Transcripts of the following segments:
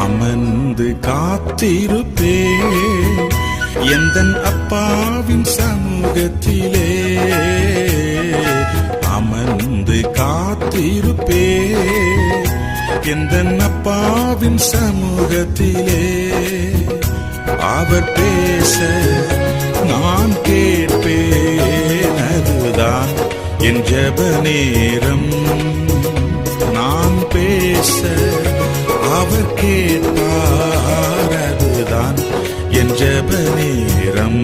அமர்ந்து காத்திருப்பே எந்தன் அப்பாவின் சமூகத்திலே. அமர்ந்து காத்திருப்பே எந்தன் அப்பாவின் சமூகத்திலே. அவர் பேச நான் கேட்பேன், அதுதான் என் ஜெப நேரம். நான் பேச அவர் கேட்பார், அதுதான் என் ஜெப நேரம்.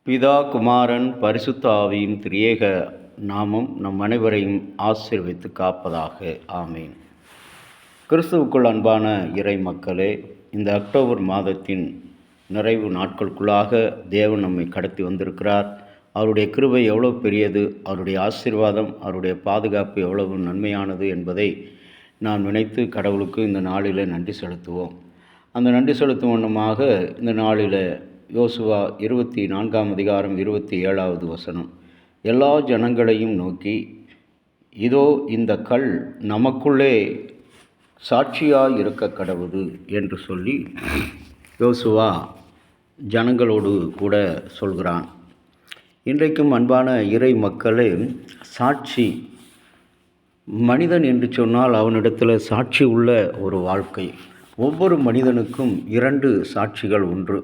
பிதா, குமாரன், பரிசுத்த ஆவியின் திரியேக நாமம் நம் அனைவரையும் ஆசீர்வதித்து காப்பதாக. ஆமேன். கிறிஸ்துவுக்குள் அன்பான இறை மக்களே, இந்த அக்டோபர் மாதத்தின் நிறைவு நாட்களுக்குள்ளாக தேவன் நம்மை கடத்தி வந்திருக்கிறார். அவருடைய கிருபை எவ்வளோ பெரியது, அவருடைய ஆசீர்வாதம், அவருடைய பாதுகாப்பு எவ்வளவு நன்மையானது என்பதை நான் நினைத்து கடவுளுக்கு இந்த நாளில் நன்றி செலுத்துவோம். அந்த நன்றி செலுத்தும் வண்ணமாக இந்த நாளில் யோசுவா 24 27 வசனம், எல்லா ஜனங்களையும் நோக்கி, இதோ இந்த கல் நமக்குள்ளே சாட்சியாய் இருக்க கடவுது என்று சொல்லி யோசுவா ஜனங்களோடு கூட சொல்கிறான். இன்றைக்கும் அன்பான இறை மக்களே, சாட்சி, மனிதன் என்று சொன்னால் அவனிடத்தில் சாட்சி உள்ள ஒரு வாழ்க்கை. ஒவ்வொரு மனிதனுக்கும் 2 சாட்சிகள் உண்டு.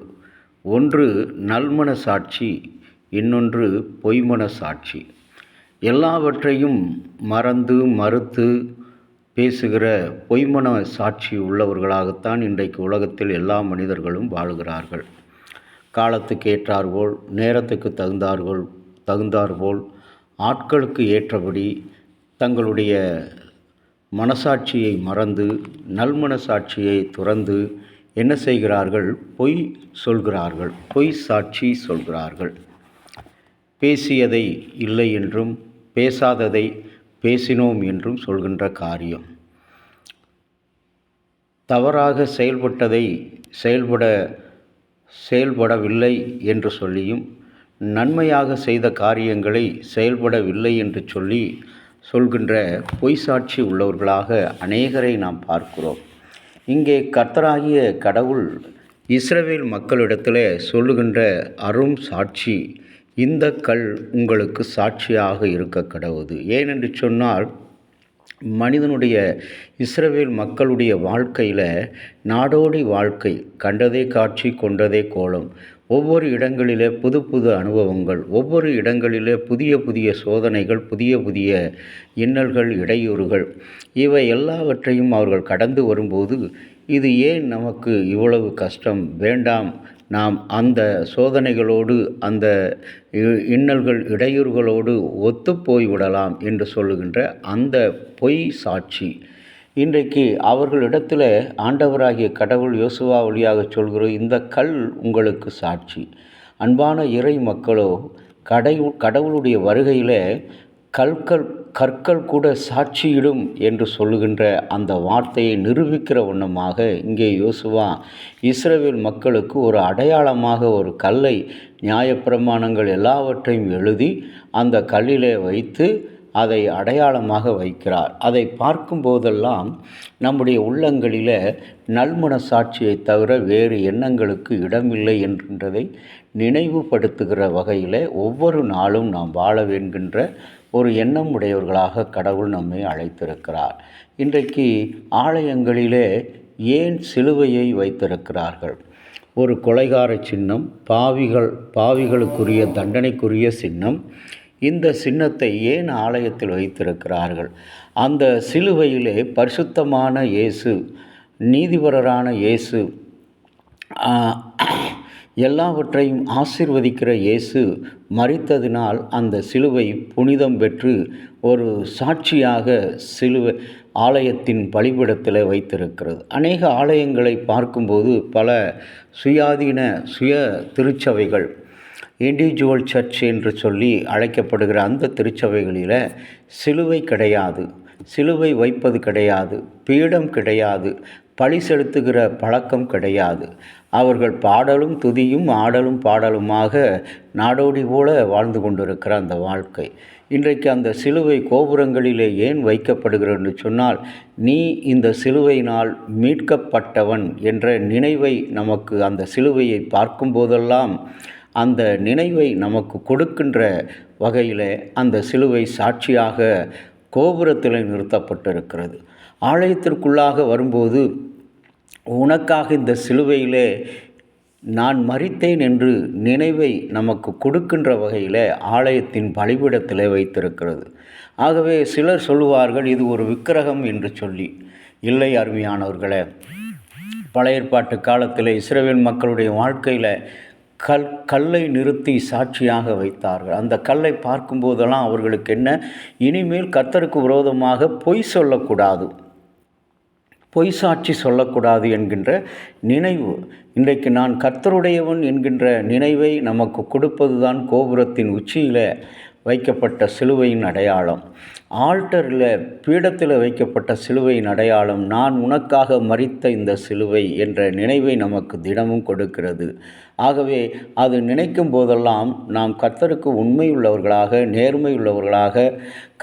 ஒன்று நல்மன சாட்சி, இன்னொன்று பொய்மன சாட்சி. எல்லாவற்றையும் மறுத்து பேசுகிற பொய்மன சாட்சி உள்ளவர்களாகத்தான் இன்றைக்கு உலகத்தில் எல்லா மனிதர்களும் வாழுகிறார்கள். காலத்துக்கு ஏற்றாற்போல், நேரத்துக்கு தகுந்தாற்போல், ஆட்களுக்கு ஏற்றபடி தங்களுடைய மனசாட்சியை மறந்து நல்மனசாட்சியை துறந்து என்ன செய்கிறார்கள்? பொய் சொல்கிறார்கள், பொய் சாட்சி சொல்கிறார்கள். பேசியதை இல்லை என்றும் பேசாததை பேசினோம் என்றும் சொல்கின்ற காரியம். தவறாக செயல்பட்டதை செயல்படவில்லை என்று சொல்லியும், நன்மையாக செய்த காரியங்களை செயல்படவில்லை என்று சொல்கின்ற பொய் சாட்சி உள்ளவர்களாக அநேகரை நாம் பார்க்கிறோம். இங்கே கர்த்தராகிய கடவுள் இஸ்ரவேல் மக்களிடத்தில் சொல்லுகின்ற அரும் சாட்சி, இந்த கல் உங்களுக்கு சாட்சியாக இருக்க கடவுது. ஏனென்று சொன்னால், மனிதனுடைய இஸ்ரவேல் மக்களுடைய வாழ்க்கையில் நாடோடி வாழ்க்கை, கண்டதே காட்சி கொண்டதே கோலம். ஒவ்வொரு இடங்களிலே புது புது அனுபவங்கள், ஒவ்வொரு இடங்களிலே புதிய புதிய சோதனைகள், புதிய இன்னல்கள், இடையூறுகள், இவை எல்லாவற்றையும் அவர்கள் கடந்து வரும்போது, இது ஏன் நமக்கு இவ்வளவு கஷ்டம், வேண்டாம், நாம் அந்த சோதனைகளோடு அந்த இன்னல்கள் இடையூறுகளோடு ஒத்து போய்விடலாம் என்று சொல்லுகின்ற அந்த பொய் சாட்சி இன்றைக்கு அவர்களிடத்தில் ஆண்டவராகிய கடவுள் யோசுவா வழியாக சொல்கிற இந்த கல் உங்களுக்கு சாட்சி. அன்பான இறை மக்களோ, கடவுளுடைய வருகையில் கற்கள் கூட சாட்சியிடும் என்று சொல்லுகின்ற அந்த வார்த்தையை நிரூபிக்கிற வண்ணமாக இங்கே யோசுவா இஸ்ரவேல் மக்களுக்கு ஒரு அடையாளமாக ஒரு கல்லை, நியாயப்பிரமாணங்கள் எல்லாவற்றையும் எழுதி அந்த கல்லிலே வைத்து அதை அடையாளமாக வைக்கிறார். அதை பார்க்கும் போதெல்லாம் நம்முடைய உள்ளங்களில் நல்மன சாட்சியை தவிர வேறு எண்ணங்களுக்கு இடமில்லை என்கின்றதை நினைவுபடுத்துகிற வகையில் ஒவ்வொரு நாளும் நாம் வாழ வேண்டுகின்ற ஒரு எண்ணம் உடையவர்களாக கடவுள் நம்மை அழைத்திருக்கிறார். இன்றைக்கு ஆலயங்களிலே ஏன் சிலுவையை வைத்திருக்கிறார்கள்? ஒரு கொலைகார சின்னம், பாவிகளுக்குரிய தண்டனைக்குரிய சின்னம். இந்த சின்னத்தை ஏன் ஆலயத்தில் வைத்திருக்கிறார்கள்? அந்த சிலுவையிலே பரிசுத்தமான இயேசு, நீதிபரரான இயேசு, எல்லாவற்றையும் ஆசீர்வதிக்கிற இயேசு மரித்ததினால் அந்த சிலுவை புனிதம் பெற்று ஒரு சாட்சியாக சிலுவை ஆலயத்தின் பலிபீடத்தில் வைத்திருக்கிறது. அநேக ஆலயங்களை பார்க்கும்போது பல சுய திருச்சபைகள், இண்டிவிஜுவல் சர்ச் என்று சொல்லி அழைக்கப்படுகிற அந்த திருச்சபைகளில் சிலுவை கிடையாது, சிலுவை வைப்பது கிடையாது, பீடம் கிடையாது, பழி செலுத்துகிற பழக்கம் கிடையாது. அவர்கள் பாடலும் துதியும் ஆடலும் பாடலுமாக நாடோடி போல வாழ்ந்து கொண்டிருக்கிற அந்த வாழ்க்கை. இன்றைக்கு அந்த சிலுவை கோபுரங்களிலே ஏன் வைக்கப்படுகிறது என்று சொன்னால், நீ இந்த சிலுவையினால் மீட்கப்பட்டவன் என்ற நினைவை நமக்கு அந்த சிலுவையை பார்க்கும்போதெல்லாம் அந்த நினைவை நமக்கு கொடுக்கின்ற வகையில் அந்த சிலுவை சாட்சியாக கோபுரத்தில் நிறுத்தப்பட்டிருக்கிறது. ஆலயத்திற்குள்ளாக வரும்போது உனக்காக இந்த சிலுவையிலே நான் மரித்தேன் என்று நினைவை நமக்கு கொடுக்கின்ற வகையில் ஆலயத்தின் பலிபீடத்தில் வைத்திருக்கிறது. ஆகவே சிலர் சொல்லுவார்கள் இது ஒரு விக்கிரகம் என்று சொல்லி. இல்லை அருமையானவர்களே, பழைய ஏற்பாட்டு காலத்தில் இஸ்ரவேல் மக்களுடைய வாழ்க்கையில் கல்லை நிறுத்தி சாட்சியாக வைத்தார்கள். அந்த கல்லை பார்க்கும்போதெல்லாம் அவர்களுக்கு என்ன, இனிமேல் கர்த்தருக்கு விரோதமாக பொய் சொல்லக்கூடாது, பொய் சாட்சி சொல்லக்கூடாது என்கின்ற நினைவு. இன்றைக்கு நான் கர்த்தருடையவன் என்கின்ற நினைவை நமக்கு கொடுப்பது தான் கோபுரத்தின் உச்சியில் வைக்கப்பட்ட சிலுவையின் அடையாளம். ஆல்டரில் பீடத்தில் வைக்கப்பட்ட சிலுவையின் அடையாளம் நான் உனக்காக மரித்த இந்த சிலுவை என்ற நினைவை நமக்கு தினமும் கொடுக்கிறது. ஆகவே அது நினைக்கும் போதெல்லாம் நாம் கர்த்தருக்கு உண்மையுள்ளவர்களாக, நேர்மையுள்ளவர்களாக,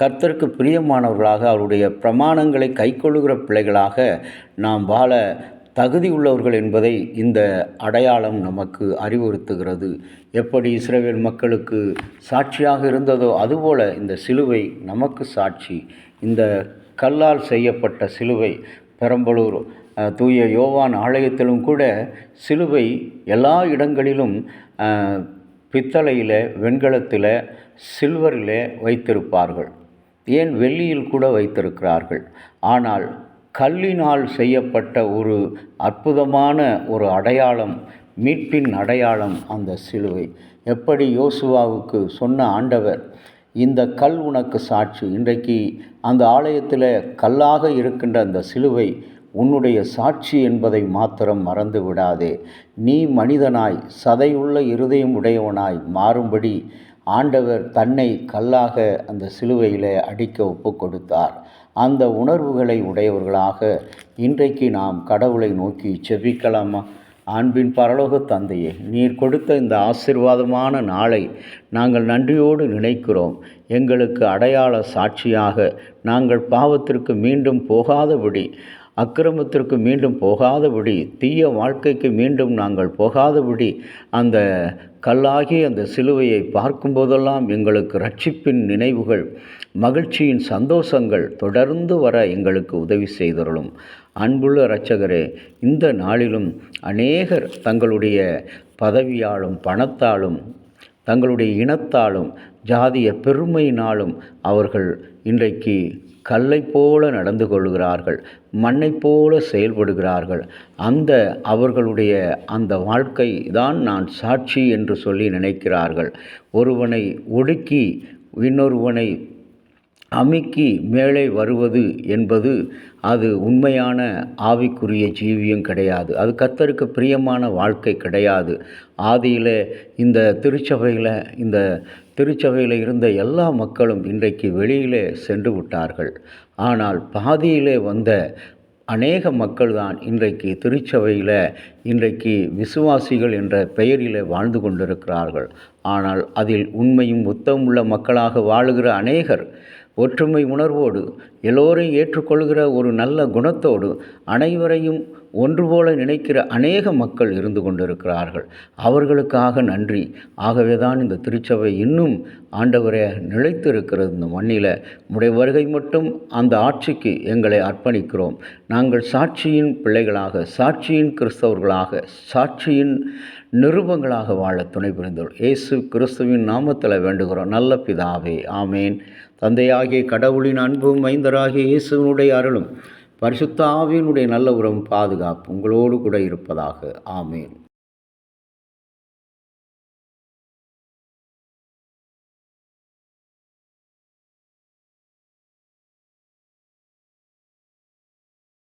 கர்த்தருக்கு பிரியமானவர்களாக, அவருடைய பிரமாணங்களை கைக்கொள்ளுகிற பிள்ளைகளாக நாம் வாழ தகுதி உள்ளவர்கள் என்பதை இந்த அடையாளம் நமக்கு அறிவுறுத்துகிறது. எப்படி இஸ்ரவேல் மக்களுக்கு சாட்சியாக இருந்ததோ அதுபோல இந்த சிலுவை நமக்கு சாட்சி. இந்த கல்லால் செய்யப்பட்ட சிலுவை பெரம்பலூர் தூய யோவான் ஆலயத்திலும் கூட சிலுவை எல்லா இடங்களிலும் பித்தளையில், வெண்கலத்தில், சில்வரில் வைத்திருப்பார்கள். ஏன் வெள்ளியில் கூட வைத்திருக்கிறார்கள். ஆனால் கல்லினால் செய்யப்பட்ட ஒரு அற்புதமான ஒரு அடையாளம், மீட்பின் அடையாளம் அந்த சிலுவை. எப்படி யோசுவாவுக்கு சொன்ன ஆண்டவர், இந்த கல் உனக்கு சாட்சி. இன்றைக்கு அந்த ஆலயத்தில் கல்லாக இருக்கின்ற அந்த சிலுவை உன்னுடைய சாட்சி என்பதை மாத்திரம் மறந்து விடாதே. நீ மனிதனாய் சதையுள்ள இருதயம் உடையவனாய் மாறும்படி ஆண்டவர் தன்னை கல்லாக அந்த சிலுவையில் அடிக்க ஒப்பு கொடுத்தார். அந்த உணர்வுகளை உடையவர்களாக இன்றைக்கு நாம் கடவுளை நோக்கி செபிக்கலாமா? அன்பின் பரலோக தந்தையே, நீர் கொடுத்த இந்த ஆசீர்வாதமான நாளை நாங்கள் நன்றியோடு நினைக்கிறோம். எங்களுக்கு அடையாள சாட்சியாக நாங்கள் பாவத்திற்கு மீண்டும் போகாதபடி, அக்கிரமத்திற்கு மீண்டும் போகாதபடி, தீய வாழ்க்கைக்கு மீண்டும் நாங்கள் போகாதபடி அந்த கல்லாகி அந்த சிலுவையை பார்க்கும்போதெல்லாம் எங்களுக்கு இரட்சிப்பின் நினைவுகள், மகிழ்ச்சியின் சந்தோஷங்கள் தொடர்ந்து வர எங்களுக்கு உதவி செய்தருளும். அன்புள்ள இரட்சகரே, இந்த நாளிலும் அநேகர் தங்களுடைய பதவியாலும், பணத்தாலும், தங்களுடைய இனத்தாலும், ஜாதிய பெருமையினாலும் அவர்கள் இன்றைக்கு கல்லை போல நடந்து கொள்கிறார்கள், மண்ணை போல செயல்படுகிறார்கள். அந்த அவர்களுடைய அந்த வாழ்க்கை தான் நான் சாட்சி என்று சொல்லி நினைக்கிறார்கள். ஒருவனை ஒடுக்கி இன்னொருவனை அமுக்கி மேலே வருவது என்பது அது உண்மையான ஆவிக்குரிய ஜீவியம் கிடையாது. அது கர்த்தருக்கு பிரியமான வாழ்க்கை கிடையாது. ஆதியில் இந்த திருச்சபையில் இருந்த எல்லா மக்களும் இன்றைக்கு வெளியிலே சென்று விட்டார்கள். ஆனால் பாதியிலே வந்த அநேக மக்கள் தான் இன்றைக்கு திருச்சபையில் இன்றைக்கு விசுவாசிகள் என்ற பெயரில் வாழ்ந்து கொண்டிருக்கிறார்கள். ஆனால் அதில் உண்மையும் உத்தமுள்ள மக்களாக வாழுகிற அநேகர், ஒற்றுமை உணர்வோடு, எல்லோரையும் ஏற்றுக்கொள்கிற ஒரு நல்ல குணத்தோடு, அனைவரையும் ஒன்றுபோல நினைக்கிற அநேக மக்கள் இருந்து கொண்டிருக்கிறார்கள். அவர்களுக்காக நன்றி. ஆகவே தான் இந்த திருச்சபை இன்னும் ஆண்டவரே நிலைத்து இருக்கிறது இந்த மண்ணில். உம்முடைய வருகை மட்டும் அந்த ஆட்சிக்கு எங்களை அர்ப்பணிக்கிறோம். நாங்கள் சாட்சியின் பிள்ளைகளாக, சாட்சியின் கிறிஸ்தவர்களாக, சாட்சியின் நிருபங்களாக வாழ துணை புரிந்தோம். இயேசு கிறிஸ்துவின் நாமத்தில் வேண்டுகிறோம் நல்ல பிதாவே, ஆமேன். தந்தையாகிய கடவுளின் அன்பும் மைந்தராகிய இயேசுவினுடைய அருளும் பரிசுத்த ஆவியினுடைய நல்ல உறவும் பாதுகாப்பு உங்களோடு கூட இருப்பதாக. ஆமேன்.